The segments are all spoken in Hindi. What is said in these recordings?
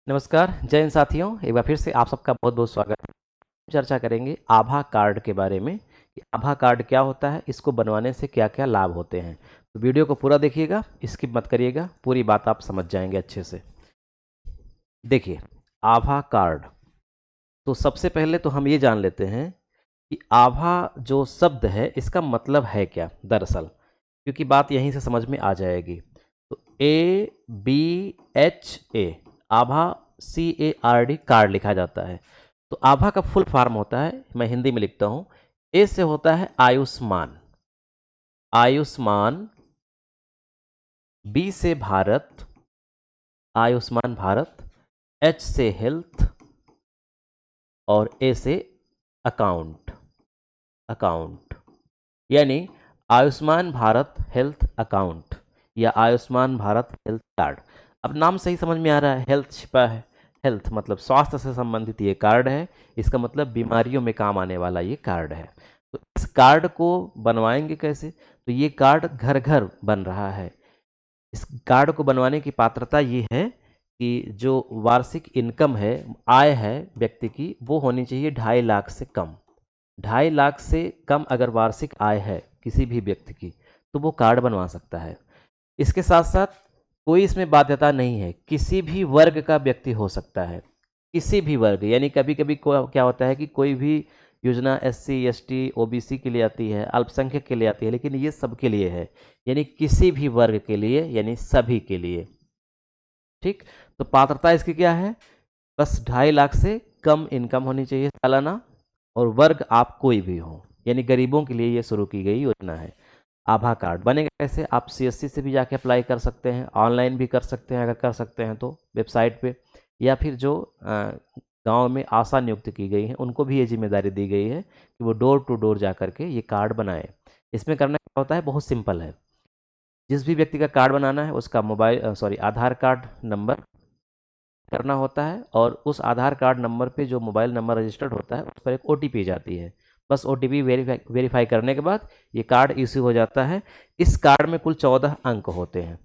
नमस्कार, जय हिंद साथियों। एक बार फिर से आप सबका बहुत बहुत स्वागत है। चर्चा करेंगे आभा कार्ड के बारे में कि आभा कार्ड क्या होता है, इसको बनवाने से क्या क्या लाभ होते हैं। तो वीडियो को पूरा देखिएगा, स्किप मत करिएगा, पूरी बात आप समझ जाएंगे अच्छे से। देखिए, आभा कार्ड, तो सबसे पहले तो हम ये जान लेते हैं कि आभा जो शब्द है इसका मतलब है क्या दरअसल, क्योंकि बात यहीं से समझ में आ जाएगी। तो ABHA, आभा, CARD, कार्ड लिखा जाता है। तो आभा का फुल फॉर्म होता है, मैं हिंदी में लिखता हूं। ए से होता है आयुष्मान, आयुष्मान। बी से भारत, आयुष्मान भारत। एच से हेल्थ, और ए से अकाउंट, अकाउंट यानी आयुष्मान भारत हेल्थ अकाउंट या आयुष्मान भारत हेल्थ कार्ड। अब नाम से ही समझ में आ रहा है, हेल्थ छिपा है। हेल्थ मतलब स्वास्थ्य से संबंधित ये कार्ड है, इसका मतलब बीमारियों में काम आने वाला ये कार्ड है। तो इस कार्ड को बनवाएंगे कैसे? तो ये कार्ड घर घर बन रहा है। इस कार्ड को बनवाने की पात्रता ये है कि जो वार्षिक इनकम है, आय है व्यक्ति की, वो होनी चाहिए 2.5 लाख से कम। 2.5 लाख से कम अगर वार्षिक आय है किसी भी व्यक्ति की, तो वो कार्ड बनवा सकता है। इसके साथ साथ कोई इसमें बाध्यता नहीं है, किसी भी वर्ग का व्यक्ति हो सकता है, किसी भी वर्ग। यानी कभी कभी क्या होता है कि कोई भी योजना SC ST OBC के लिए आती है, अल्पसंख्यक के लिए आती है, लेकिन ये सबके लिए है, यानी किसी भी वर्ग के लिए, यानी सभी के लिए। ठीक, तो पात्रता इसकी क्या है? बस 2.5 लाख से कम इनकम होनी चाहिए सालाना, और वर्ग आप कोई भी हो, यानी गरीबों के लिए ये शुरू की गई योजना है। आभा कार्ड बनेगा कैसे? आप CSC से भी जाके अप्लाई कर सकते हैं, ऑनलाइन भी कर सकते हैं, अगर कर सकते हैं तो वेबसाइट पे, या फिर जो गांव में आशा नियुक्त की गई है उनको भी ये जिम्मेदारी दी गई है कि वो डोर टू डोर जा करके ये कार्ड बनाए। इसमें करना क्या होता है? बहुत सिंपल है। जिस भी व्यक्ति का कार्ड बनाना है उसका आधार कार्ड नंबर करना होता है, और उस आधार कार्ड नंबर पे जो मोबाइल नंबर रजिस्टर्ड होता है उस पर एक OTP जाती है। बस OTP वेरीफाई करने के बाद ये कार्ड इश्यू हो जाता है। इस कार्ड में कुल 14 अंक होते हैं।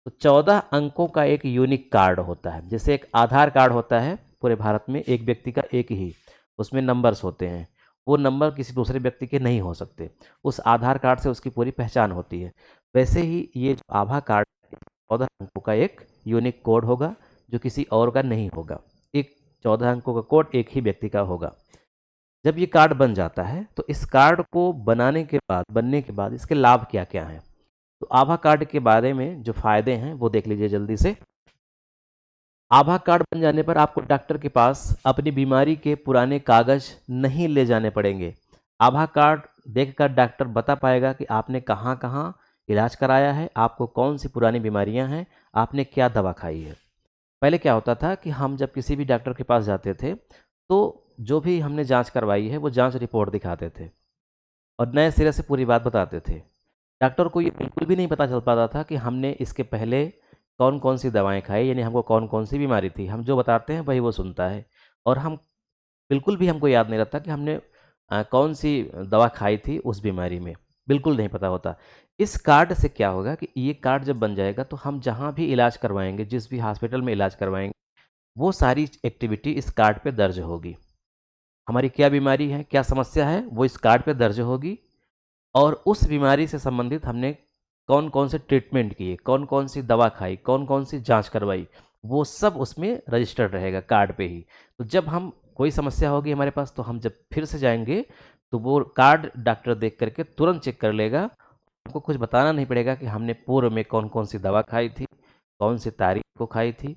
तो 14 अंकों का एक यूनिक कार्ड होता है। जैसे एक आधार कार्ड होता है पूरे भारत में, एक व्यक्ति का एक ही, उसमें नंबर्स होते हैं, वो नंबर किसी दूसरे व्यक्ति के नहीं हो सकते। उस आधार कार्ड से उसकी पूरी पहचान होती है। वैसे ही ये जो आभा कार्ड 14 अंकों का एक यूनिक कोड होगा, जो किसी और का नहीं होगा। एक 14 अंकों का कोड एक ही व्यक्ति का होगा। जब ये कार्ड बन जाता है तो इस कार्ड को बनने के बाद इसके लाभ क्या क्या हैं। तो आभा कार्ड के बारे में जो फायदे हैं वो देख लीजिए जल्दी से। आभा कार्ड बन जाने पर आपको डॉक्टर के पास अपनी बीमारी के पुराने कागज नहीं ले जाने पड़ेंगे। आभा कार्ड देखकर डॉक्टर बता पाएगा कि आपने कहाँ कहाँ इलाज कराया है, आपको कौन सी पुरानी बीमारियां हैं, आपने क्या दवा खाई है। पहले क्या होता था कि हम जब किसी भी डॉक्टर के पास जाते थे तो जो भी हमने जांच करवाई है वो जांच रिपोर्ट दिखाते थे और नए सिरे से पूरी बात बताते थे। डॉक्टर को ये बिल्कुल भी नहीं पता चल पाता था कि हमने इसके पहले कौन कौन सी दवाएं खाई, यानी हमको कौन कौन सी बीमारी थी। हम जो बताते हैं वही वो सुनता है, और हम बिल्कुल भी हमको याद नहीं रहता कि हमने कौन सी दवा खाई थी उस बीमारी में, बिल्कुल नहीं पता होता। इस कार्ड से क्या होगा कि ये कार्ड जब बन जाएगा तो हम जहाँ भी इलाज करवाएंगे, जिस भी हॉस्पिटल में इलाज करवाएंगे, वो सारी एक्टिविटी इस कार्ड पे दर्ज होगी। हमारी क्या बीमारी है, क्या समस्या है, वो इस कार्ड पे दर्ज होगी। और उस बीमारी से संबंधित हमने कौन कौन से ट्रीटमेंट किए, कौन कौन सी दवा खाई, कौन कौन सी जांच करवाई, वो सब उसमें रजिस्टर्ड रहेगा कार्ड पे ही। तो जब हम कोई समस्या होगी हमारे पास, तो हम जब फिर से जाएंगे तो वो कार्ड डॉक्टर देख करके तुरंत चेक कर लेगा। हमको कुछ बताना नहीं पड़ेगा कि हमने पूर्व में कौन कौन सी दवा खाई थी, कौन सी तारीख को खाई थी।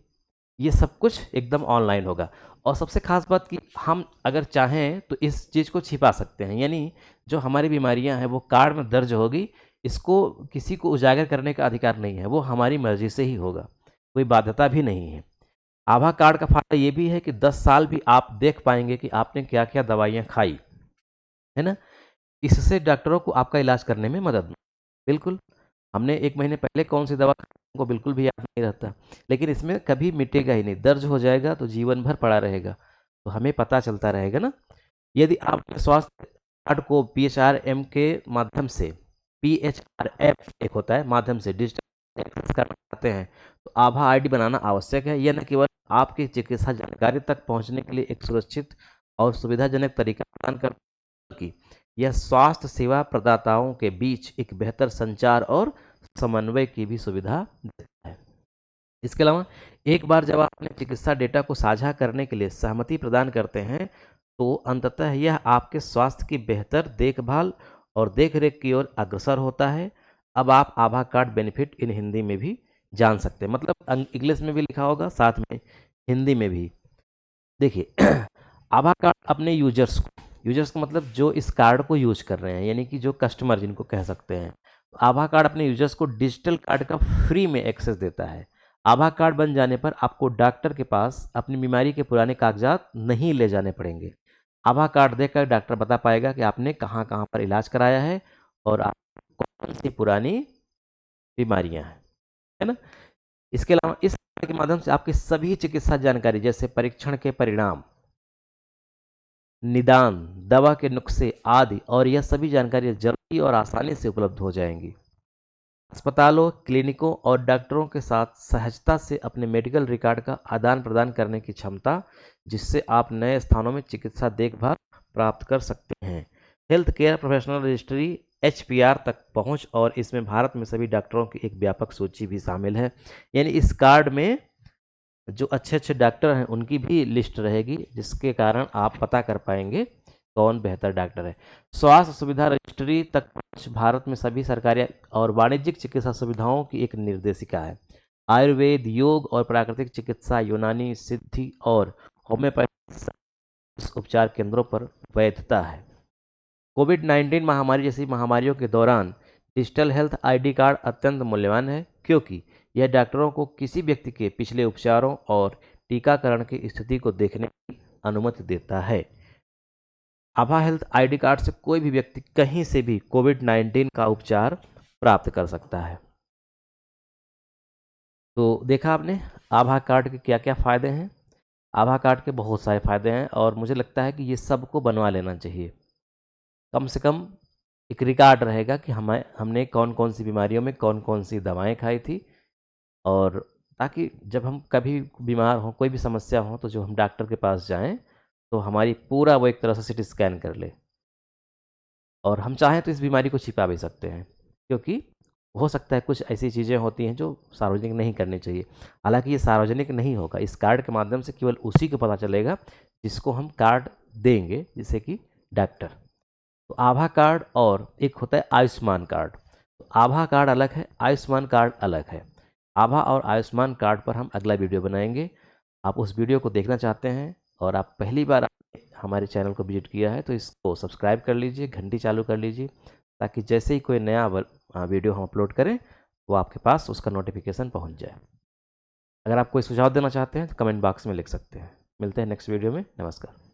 ये सब कुछ एकदम ऑनलाइन होगा। और सबसे खास बात कि हम अगर चाहें तो इस चीज़ को छिपा सकते हैं, यानी जो हमारी बीमारियां हैं वो कार्ड में दर्ज होगी। इसको किसी को उजागर करने का अधिकार नहीं है, वो हमारी मर्जी से ही होगा, कोई बाध्यता भी नहीं है। आभा कार्ड का फायदा ये भी है कि 10 साल भी आप देख पाएंगे कि आपने क्या क्या दवाइयाँ खाई है ना। इससे डॉक्टरों को आपका इलाज करने में मदद, बिल्कुल, हमने 1 महीने पहले कौन सी दवा खाई उनको बिल्कुल भी याद नहीं रहता, लेकिन इसमें कभी मिटेगा ही नहीं, दर्ज हो जाएगा तो जीवन भर पड़ा रहेगा, तो हमें पता चलता रहेगा ना। यदि आप अपने स्वास्थ्य कार्ड को PHRM के माध्यम से, PHRM एक होता है, माध्यम से डिजिटल एक्सेस करना चाहते हैं, तो आभा आईडी बनाना आवश्यक है। यह न केवल आपकी चिकित्सा जानकारी तक पहुंचने के लिए एक सुरक्षित और सुविधाजनक तरीका प्रदान करता है, बल्कि यह स्वास्थ्य सेवा प्रदाताओं के बीच एक बेहतर संचार और समन्वय की भी सुविधा देता है। इसके अलावा एक बार जब आप अपने चिकित्सा डेटा को साझा करने के लिए सहमति प्रदान करते हैं, तो अंततः यह आपके स्वास्थ्य की बेहतर देखभाल और देखरेख की ओर अग्रसर होता है। अब आप आभा कार्ड बेनिफिट इन हिंदी में भी जान सकते हैं, मतलब इंग्लिश में भी लिखा होगा, साथ में हिंदी में भी। देखिए आभा कार्ड अपने यूजर्स को मतलब जो इस कार्ड को यूज कर रहे हैं, यानी कि जो कस्टमर जिनको कह सकते हैं, आभा कार्ड अपने यूजर्स को डिजिटल कार्ड का फ्री में एक्सेस देता है। आभा कार्ड बन जाने पर आपको डॉक्टर के पास अपनी बीमारी के पुराने कागजात नहीं ले जाने पड़ेंगे। आभा कार्ड देखकर डॉक्टर बता पाएगा कि आपने कहाँ कहाँ पर इलाज कराया है और आपको कौन सी पुरानी बीमारियां हैं, है ना। इसके अलावा इस कार्ड के माध्यम से आपकी सभी चिकित्सा जानकारी जैसे परीक्षण के परिणाम, निदान, दवा के नुस्खे आदि, और यह सभी जानकारी जल्दी और आसानी से उपलब्ध हो जाएंगी। अस्पतालों, क्लिनिकों और डॉक्टरों के साथ सहजता से अपने मेडिकल रिकॉर्ड का आदान प्रदान करने की क्षमता, जिससे आप नए स्थानों में चिकित्सा देखभाल प्राप्त कर सकते हैं। Health care professional registry HPR तक पहुंच, और इसमें भारत में सभी डॉक्टरों की एक व्यापक सूची भी शामिल है। यानी इस कार्ड में जो अच्छे अच्छे डॉक्टर हैं उनकी भी लिस्ट रहेगी, जिसके कारण आप पता कर पाएंगे कौन बेहतर डॉक्टर है। स्वास्थ्य सुविधा रजिस्ट्री तक पहुंच भारत में सभी सरकारी और वाणिज्यिक चिकित्सा सुविधाओं की एक निर्देशिका है। आयुर्वेद, योग और प्राकृतिक चिकित्सा, यूनानी, सिद्धि और होम्योपैथी उपचार केंद्रों पर वैधता है। कोविड-19 महामारी जैसी महामारियों के दौरान डिजिटल हेल्थ आईडी कार्ड अत्यंत मूल्यवान है, क्योंकि यह डॉक्टरों को किसी व्यक्ति के पिछले उपचारों और टीकाकरण की स्थिति को देखने की अनुमति देता है। आभा हेल्थ आईडी कार्ड से कोई भी व्यक्ति कहीं से भी कोविड-19 का उपचार प्राप्त कर सकता है। तो देखा आपने आभा कार्ड के क्या क्या फ़ायदे हैं। आभा कार्ड के बहुत सारे फ़ायदे हैं, और मुझे लगता है कि ये सबको बनवा लेना चाहिए। कम से कम एक रिकॉर्ड रहेगा कि हमने कौन कौन सी बीमारियों में कौन कौन सी दवाएं खाई थी, और ताकि जब हम कभी बीमार हों, कोई भी समस्या हो, तो जो हम डॉक्टर के पास जाएं तो हमारी पूरा वो एक तरह से सिटी स्कैन कर ले, और हम चाहें तो इस बीमारी को छिपा भी सकते हैं, क्योंकि हो सकता है कुछ ऐसी चीज़ें होती हैं जो सार्वजनिक नहीं करनी चाहिए। हालांकि ये सार्वजनिक नहीं होगा, इस कार्ड के माध्यम से केवल उसी को पता चलेगा जिसको हम कार्ड देंगे, जैसे कि डॉक्टर। तो आभा कार्ड और एक होता है आयुष्मान कार्ड। तो आभा कार्ड अलग है, आयुष्मान कार्ड अलग है। आभा और आयुष्मान कार्ड पर हम अगला वीडियो बनाएंगे। आप उस वीडियो को देखना चाहते हैं और आप पहली बार हमारे चैनल को विजिट किया है, तो इसको सब्सक्राइब कर लीजिए, घंटी चालू कर लीजिए, ताकि जैसे ही कोई नया वीडियो हम अपलोड करें वो आपके पास उसका नोटिफिकेशन पहुंच जाए। अगर आप कोई सुझाव देना चाहते हैं तो कमेंट बॉक्स में लिख सकते हैं। मिलते हैं नेक्स्ट वीडियो में। नमस्कार।